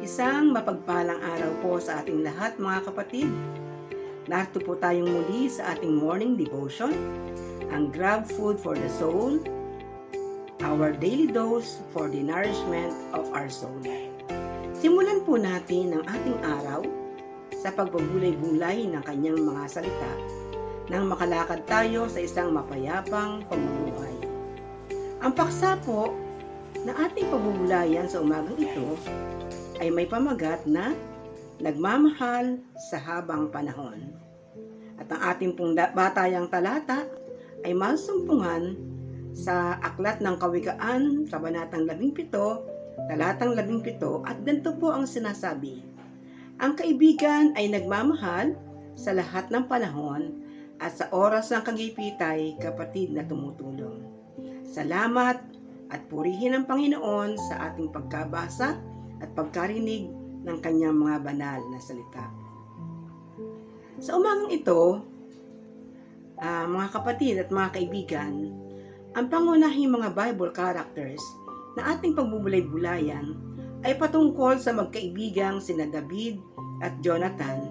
Isang mapagpalang araw po sa ating lahat mga kapatid. Narito po tayong muli sa ating morning devotion, ang Grab Food for the Soul, our daily dose for the nourishment of our soul. Simulan po natin ang ating araw sa pagbubulay-bulay ng kanyang mga salita nang makalakad tayo sa isang mapayapang pamumuhay. Ang paksa po na ating pabubulayan sa umagang ito ay may pamagat na nagmamahal sa habang panahon. At ang ating pong batayang talata ay masumpungan sa Aklat ng Kawikaan, Kabanatang 17, Talatang 17, at ganito po ang sinasabi: ang kaibigan ay nagmamahal sa lahat ng panahon at sa oras ng kagipitay, kapatid na tumutulong. Salamat at purihin ang Panginoon sa ating pagkabasa at pagkarinig ng kanyang mga banal na salita. Sa umagang ito, mga kapatid at mga kaibigan, ang pangunahing mga Bible characters na ating pagbubulay-bulayan ay patungkol sa magkaibigang sina David at Jonathan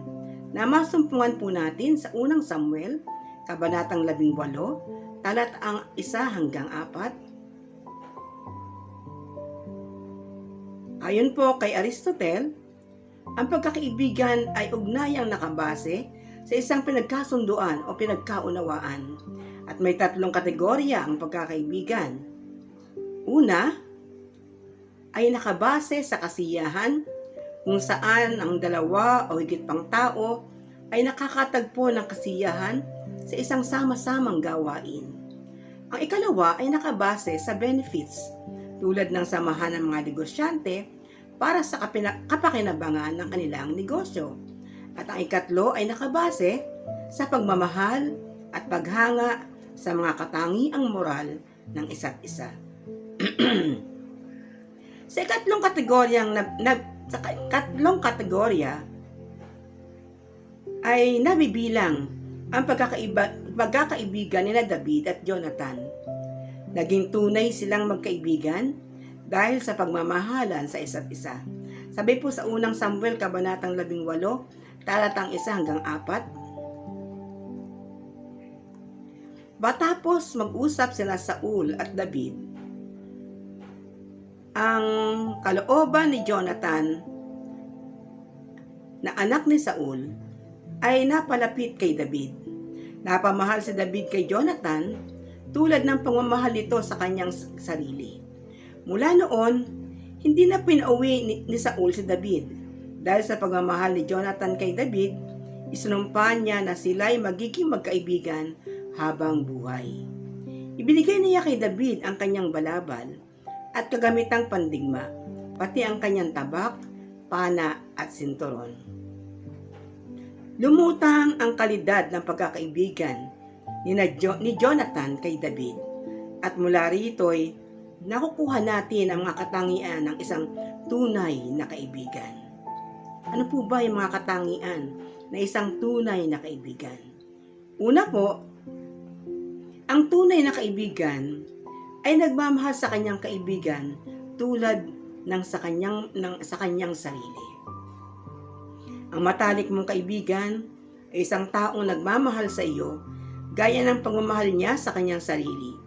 na masumpungan po natin sa unang Samuel, Kabanatang 18, Talataang 1-4. Ayon po kay Aristotle, Ang pagkakaibigan ay ugnayang nakabase sa isang pinagkasunduan o pinagkaunawaan. At may 3 kategorya ang pagkakaibigan. Una, ay nakabase sa kasiyahan, kung saan ang dalawa o higit pang tao ay nakakatagpo ng kasiyahan sa isang sama-samang gawain. Ang ikalawa ay nakabase sa benefits, tulad ng samahan ng mga negosyante para sa kapakinabangan ng kanilang negosyo. At ang ikatlo ay nakabase sa pagmamahal at paghanga sa mga katangiang moral ng isa't isa. Sa katlong kategorya ay nabibilang ang pagkakaibigan ni David at Jonathan. Naging tunay silang magkaibigan dahil sa pagmamahalan sa isa't isa. Sabi po sa unang Samuel, kabanatang 18, talatang 1 hanggang 4. Matapos mag-usap sila Saul at David, ang kalooban ni Jonathan na anak ni Saul ay napalapit kay David. Napamahal si David kay Jonathan tulad ng pagmamahal nito sa kanyang sarili. Mula noon, hindi na pinauwi ni Saul si David. Dahil sa pagmamahal ni Jonathan kay David, isinumpa niya na sila'y magiging magkaibigan habang buhay. Ibinigay niya kay David ang kanyang balabal at kagamitang pandigma, pati ang kanyang tabak, pana at sinturon. Lumutang ang kalidad ng pagkakaibigan ni Jonathan kay David, at mula rito'y nakukuha natin ang mga katangian ng isang tunay na kaibigan. Ano po ba yung mga katangian na isang tunay na kaibigan? Una po, ang tunay na kaibigan ay nagmamahal sa kanyang kaibigan tulad ng sa kanyang sarili. Ang matalik mong kaibigan ay isang taong nagmamahal sa iyo gaya ng pagmamahal niya sa kanyang sarili.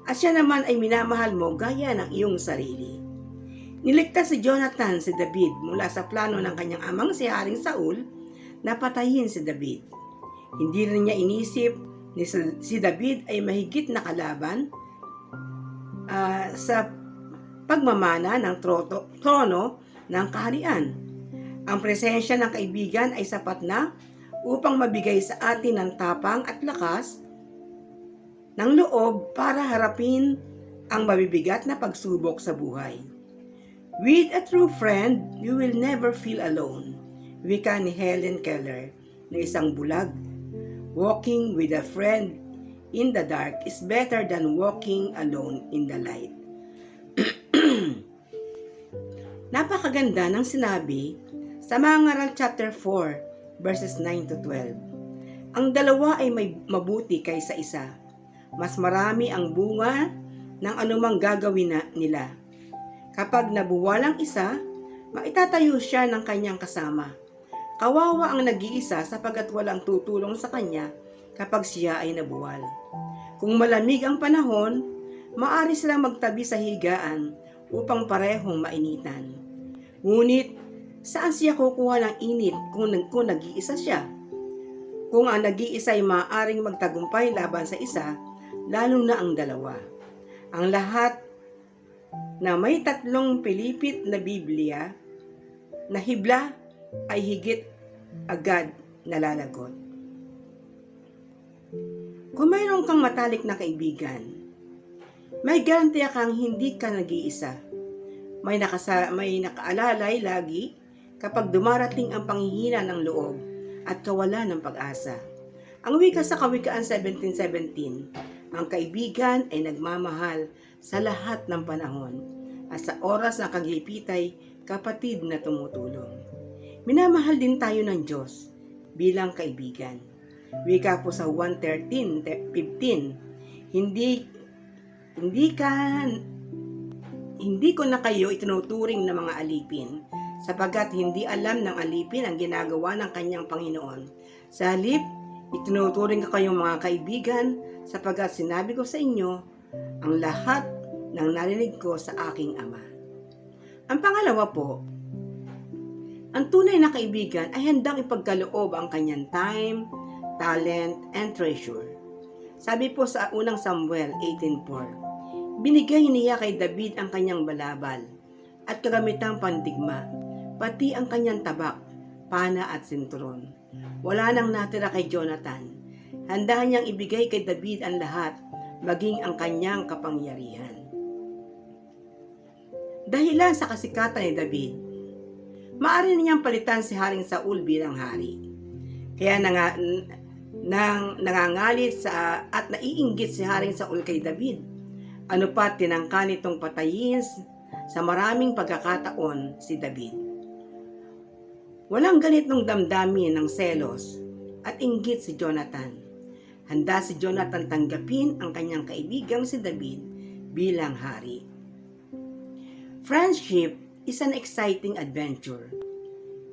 At siya naman ay minamahal mo gaya ng iyong sarili. Niligtas si Jonathan si David mula sa plano ng kanyang amang si Haring Saul na patayin si David. Hindi rin niya inisip ni si David ay mahigit na kalaban sa pagmamana ng trono ng kaharian. Ang presensya ng kaibigan ay sapat na upang mabigay sa atin ng tapang at lakas ng loob para harapin ang mabibigat na pagsubok sa buhay. With a true friend, you will never feel alone. Wika ni Helen Keller na isang bulag. Walking with a friend in the dark is better than walking alone in the light. Napakaganda ng sinabi sa Mga Ngaral chapter 4 verses 9 to 12. Ang dalawa ay may mabuti kaysa isa. Mas marami ang bunga ng anumang gagawin nila. Kapag nabuwal ang isa, maitatayo siya ng kanyang kasama. Kawawa ang nag-iisa sapagkat walang tutulong sa kanya kapag siya ay nabuwal. Kung malamig ang panahon, maaari silang magtabi sa higaan upang parehong mainitan. Ngunit, saan siya kukuha ng init kung nag-iisa siya? Kung ang nag-iisa ay maaaring magtagumpay laban sa isa, lalo na ang dalawa. Ang lahat na may 3 pilipit na Biblia na hibla ay higit agad nalalagot. Kung mayroon kang matalik na kaibigan, may garantiya kang hindi ka nag-iisa. May nakaalalay lagi kapag dumarating ang panghihina ng loob at kawalan ng pag-asa. Ang wika sa Kawikaan 17:17, ang kaibigan ay nagmamahal sa lahat ng panahon at sa oras ng kaglipitay, kapatid na tumutulong. Minamahal din tayo ng Diyos bilang kaibigan. Wika po sa 1:13-15, hindi ko na kayo itinuturing na mga alipin, sapagkat hindi alam ng alipin ang ginagawa ng kanyang Panginoon. Sa halip, itinuturing ko kayong mga kaibigan, sapagkat sinabi ko sa inyo ang lahat ng narinig ko sa aking Ama. Ang pangalawa po, Ang tunay na kaibigan ay handang ipagkaloob ang kanyang time, talent, and treasure. Sabi po sa unang Samuel 18:4, binigay niya kay David ang kanyang balabal at kagamitang pandigma, pati ang kanyang tabak, pana at sinturon. Wala nang natira kay Jonathan. Handa niyang ibigay kay David ang lahat, maging ang kanyang kapangyarihan. Dahilan sa kasikatan ni David, maaari niyang palitan si Haring Saul bilang hari. Kaya nangangalit at naiinggit si Haring Saul kay David. Ano pa tinangka nitong patayin sa maraming pagkakataon si David. Walang ganitong damdamin ng selos at inggit si Jonathan. Handa si Jonathan tanggapin ang kanyang kaibigang si David bilang hari. Friendship is an exciting adventure.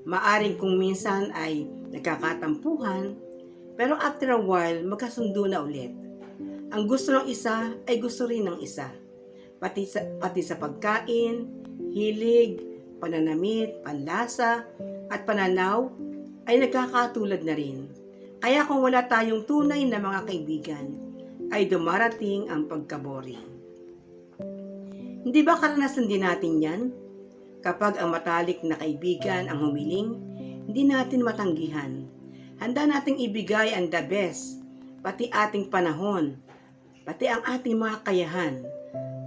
Maaring kung minsan ay nagkakatampuhan, pero after a while, magkasundo na ulit. Ang gusto ng isa ay gusto rin ng isa. Pati sa pagkain, hilig, pananamit, panlasa, at pananaw ay nagkakatulad na rin. Kaya kung wala tayong tunay na mga kaibigan, ay dumarating ang pagkaboring. Hindi ba karanasan din natin yan? Kapag ang matalik na kaibigan ang humiling, hindi natin matanggihan. Handa nating ibigay ang the best, pati ating panahon, pati ang ating mga kayahan.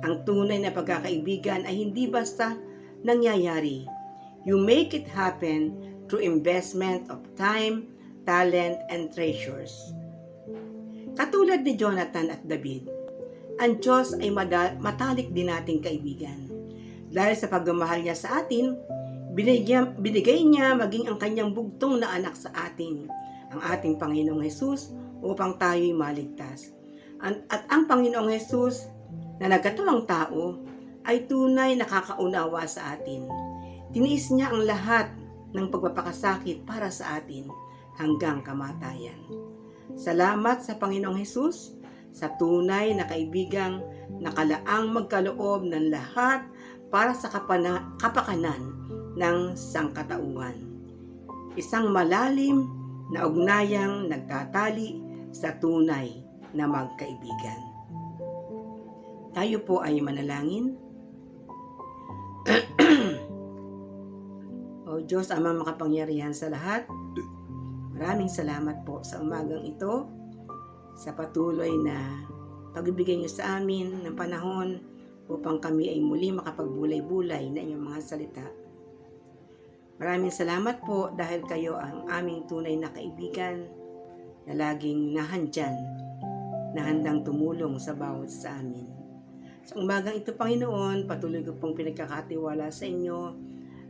Ang tunay na pagkakaibigan ay hindi basta nangyayari. You make it happen through investment of time, talent, and treasures. Katulad ni Jonathan at David, ang Diyos ay matalik din nating kaibigan. Dahil sa pagmamahal niya sa atin, binigay niya maging ang kanyang bugtong na anak sa atin, ang ating Panginoong Hesus, upang tayo'y maligtas. At ang Panginoong Hesus na nagkatulang tao ay tunay nakakaunawa sa atin. Tiniis niya ang lahat ng pagpapakasakit para sa atin hanggang kamatayan. Salamat sa Panginoong Hesus, sa tunay na kaibigang nakalaang magkaloob ng lahat para sa kapakanan ng sangkatauhan. Isang malalim na ugnayang nagtatali sa tunay na magkaibigan. Tayo po ay manalangin. O Diyos, Amang makapangyarihan sa lahat, maraming salamat po sa umagang ito, sa patuloy na pagbibigay niyo sa amin ng panahon upang kami ay muli makapagbulay-bulay na inyong mga salita. Maraming salamat po dahil kayo ang aming tunay na kaibigan na laging nahandyan, na handang tumulong sa bawat sa amin. Sa umagang ito, Panginoon, patuloy ko pong pinagkakatiwala sa inyo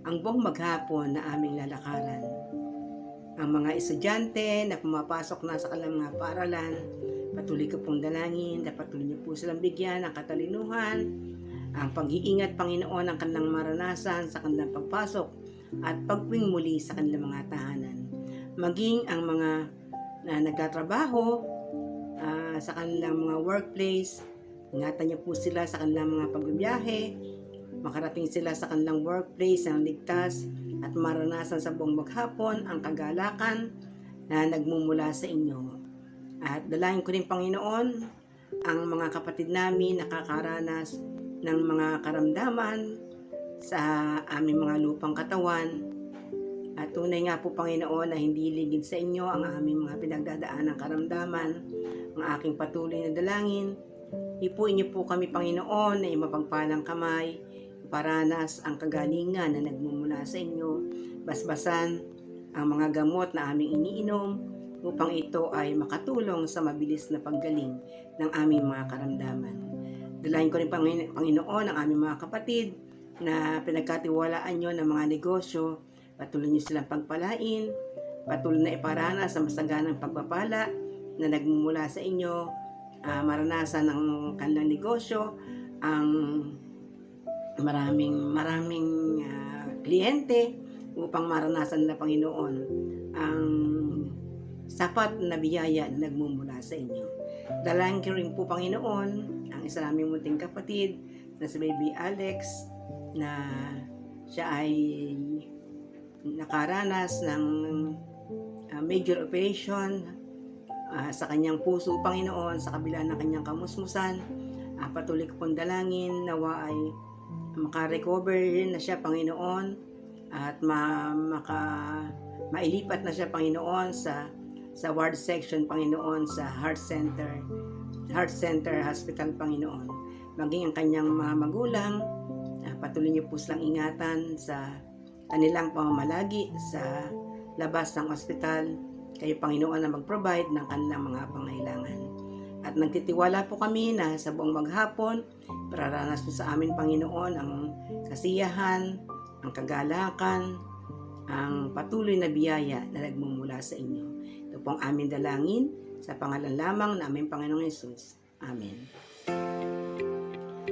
ang buong maghapon na aming lalakaran. Ang mga estudyante na pumapasok na sa kanilang mga paaralan, patuloy ko pong dalangin na patuloy niyo po silang bigyan ng katalinuhan, ang pag-iingat, Panginoon, ang kanilang maranasan sa kanilang pagpasok at pagwing muli sa kanilang mga tahanan. Maging ang mga nagtatrabaho sa kanilang mga workplace, ingatan niyo po sila sa kanilang mga pagbibiyahe, makarating sila sa kanilang workplace ng ligtas at maranasan sa buong maghapon ang kagalakan na nagmumula sa inyo. At dalangin ko rin, Panginoon, ang mga kapatid namin nakakaranas ng mga karamdaman sa aming mga lupang katawan. At tunay nga po, Panginoon, na hindi ligid sa inyo ang aming mga pinagdadaan ng karamdaman. Ang aking patuloy na dalangin, ipuin niyo po kami, Panginoon, na mapagpalang kamay, paranas ang kagalingan na nagmumula sa inyo, basbasan ang mga gamot na aming iniinom upang ito ay makatulong sa mabilis na paggaling ng aming mga karamdaman. Dalahin ko rin, Panginoon, ang aming mga kapatid na pinagkatiwalaan nyo ng mga negosyo. Patuloy nyo silang pagpalain, patuloy na iparanas sa masaganang pagpapala na nagmumula sa inyo, maranasan ng kanilang negosyo, ang maraming kliyente upang maranasan na, Panginoon, ang sapat na biyaya na nagmumula sa inyo. Dalangin ko rin po, Panginoon, ang isa naming munting kapatid na si Baby Alex, na siya ay nakaranas ng major operation sa kanyang puso, Panginoon, sa kabila ng kanyang kamusmusan. Patuloy ko pong dalangin nawa ay makarecover na siya, Panginoon, at mailipat na siya, Panginoon, sa ward section, Panginoon, sa Heart Center Hospital, Panginoon. Maging ang kanyang mga magulang, patuloy niyo po silang ingatan sa kanilang pamamalagi sa labas ng ospital. Kayo, Panginoon, na mag-provide ng kanilang mga pangailangan. At nagtitiwala po kami na sa buong maghapon, pararanas po sa amin, Panginoon, ang kasiyahan, ang kagalakan, ang patuloy na biyaya na nagmumula sa inyo. Ito pong aming dalangin sa pangalan lamang ng aming Panginoong Hesus. Amen.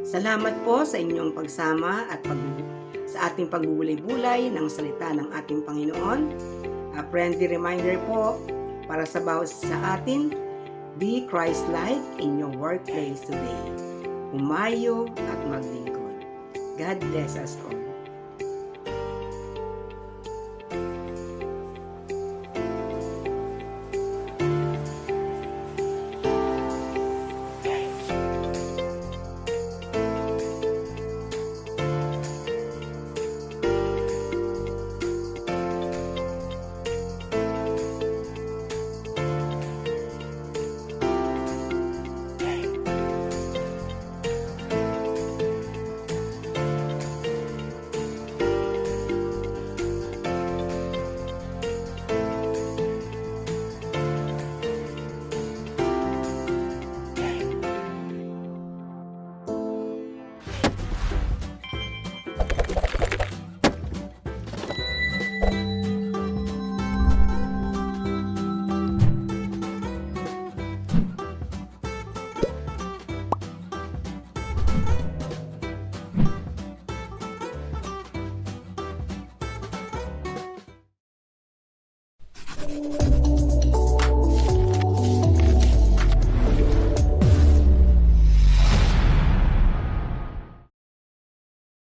Salamat po sa inyong pagsama at sa ating pagbubulay-bulay ng salita ng ating Panginoon. A friendly reminder po para sa bawat sa atin, be Christ-like in your workplace today. Humayo at maglingkod. God bless us all.